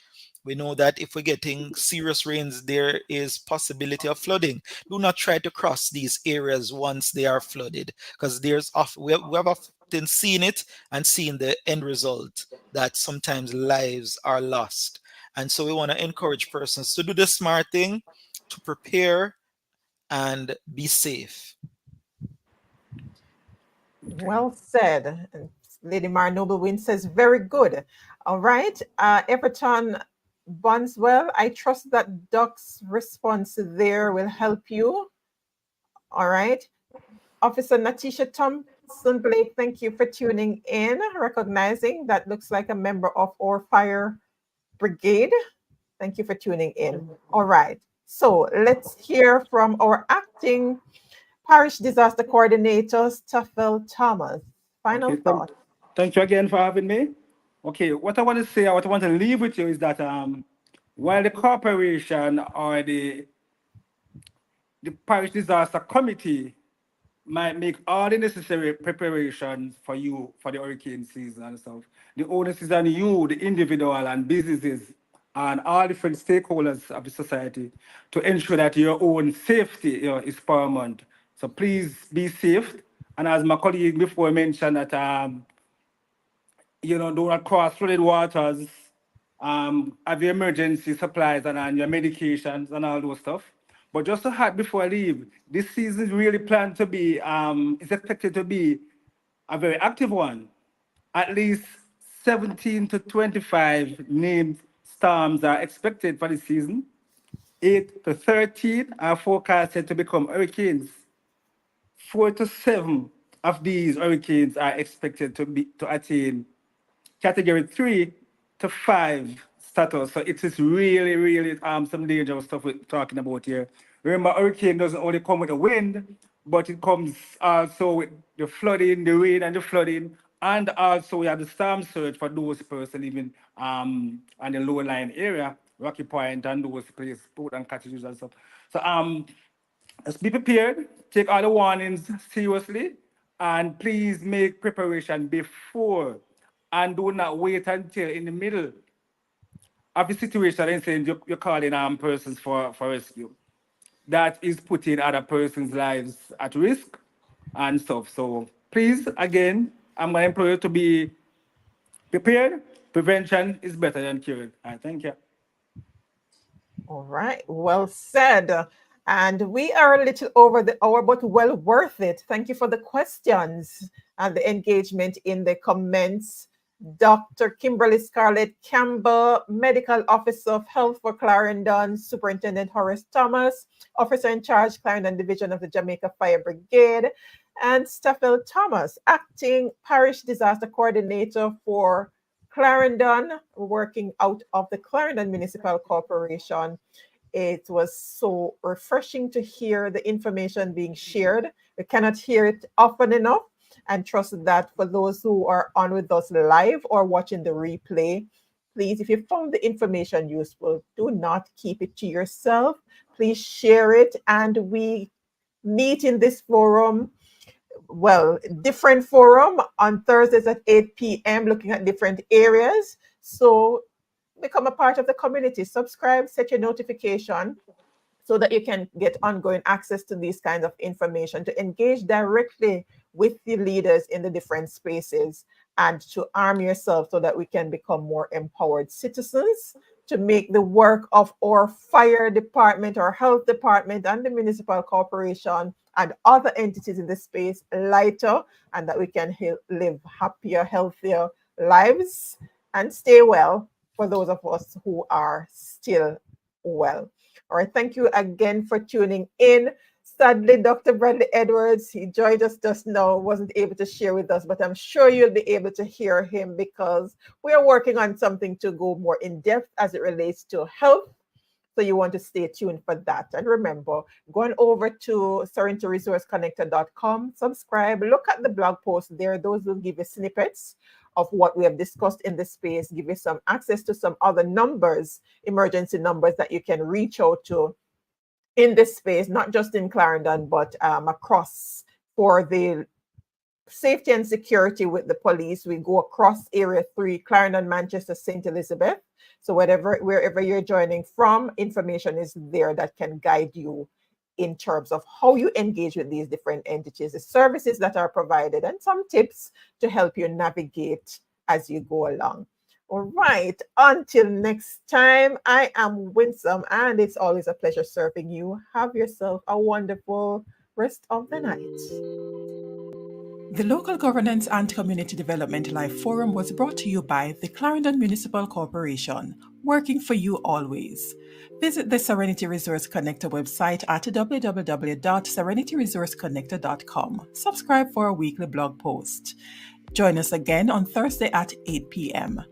We know that if we're getting serious rains, there is possibility of flooding. Do not try to cross these areas once they are flooded, because we have often seen it and seen the end result, that sometimes lives are lost. And so we want to encourage persons to do the smart thing, to prepare and be safe. Well said. And Lady Mara Noblewin says, very good. All right. Everton Bonswell, I trust that Doc's response there will help you. All right. Officer Natisha Thompson Blake, thank you for tuning in, recognizing that looks like a member of our fire brigade. Thank you for tuning in. All right. So let's hear from our acting Parish Disaster Coordinator, Staffel Thomas. Final thought. Thank you again for having me. Okay, what I want to say, what I want to leave with you is that while the corporation or the Parish Disaster Committee might make all the necessary preparations for you for the hurricane season and stuff, the onus is on you, the individual and businesses and all different stakeholders of the society to ensure that your own safety is paramount. So please be safe. And as my colleague before mentioned that do not cross flooded waters, have your emergency supplies and your medications and all those stuff. But just to add before I leave, this season is really planned to be, is expected to be a very active one. At least 17 to 25 named storms are expected for this season. 8 to 13 are forecasted to become hurricanes. 4 to 7 of these hurricanes are expected to attain category 3 to 5 status. So it is really, really some dangerous stuff we're talking about here. Remember, hurricane doesn't only come with the wind, but it comes also with the flooding, the rain and the flooding, and also we have the storm surge for those persons living on the lower line area, Rocky Point and those places, Port and cottages and stuff. So let's be prepared, take all the warnings seriously, and please make preparation before and do not wait until in the middle of the situation and saying you're calling persons for rescue. That is putting other persons' lives at risk and stuff. So please, again, I'm going to implore you to be prepared. Prevention is better than cure. Thank you. All right, well said. And we are a little over the hour, but well worth it. Thank you for the questions and the engagement in the comments. Dr. Kimberly Scarlett Campbell, Medical Officer of Health for Clarendon, Superintendent Horace Thomas, Officer in Charge, Clarendon Division of the Jamaica Fire Brigade, and Staffel Thomas, Acting Parish Disaster Coordinator for Clarendon, working out of the Clarendon Municipal Corporation. It was so refreshing to hear the information being shared. We cannot hear it often enough, and trust that for those who are on with us live or watching the replay, please, if you found the information useful, do not keep it to yourself. Please share it, and we meet in this forum, well, different forum on Thursdays at 8 p.m. looking at different areas. So become a part of the community. Subscribe, set your notification so that you can get ongoing access to these kinds of information, to engage directly with the leaders in the different spaces, and to arm yourself so that we can become more empowered citizens, to make the work of our fire department, our health department, and the municipal corporation and other entities in the space lighter, and that we can live happier, healthier lives and stay well for those of us who are still well. All right, thank you again for tuning in. Sadly, Dr. Bradley Edwards, he joined us just now, wasn't able to share with us, but I'm sure you'll be able to hear him because we are working on something to go more in depth as it relates to health. So you want to stay tuned for that. And remember, going over to serenityresourceconnector.com, subscribe, look at the blog posts there. Those will give you snippets of what we have discussed in this space, give you some access to some other numbers, emergency numbers that you can reach out to in this space, not just in Clarendon, but across for the safety and security with the police. We go across Area 3, Clarendon, Manchester, St. Elizabeth. So wherever you're joining from, information is there that can guide you in terms of how you engage with these different entities, the services that are provided, and some tips to help you navigate as you go along. All right, until next time, I am Winsome, and it's always a pleasure serving you. Have yourself a wonderful rest of the night. The Local Governance and Community Development Life Forum was brought to you by the Clarendon Municipal Corporation, working for you always. Visit the Serenity Resource Connector website at www.serenityresourceconnector.com. Subscribe for a weekly blog post. Join us again on Thursday at 8 p.m.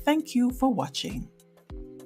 Thank you for watching.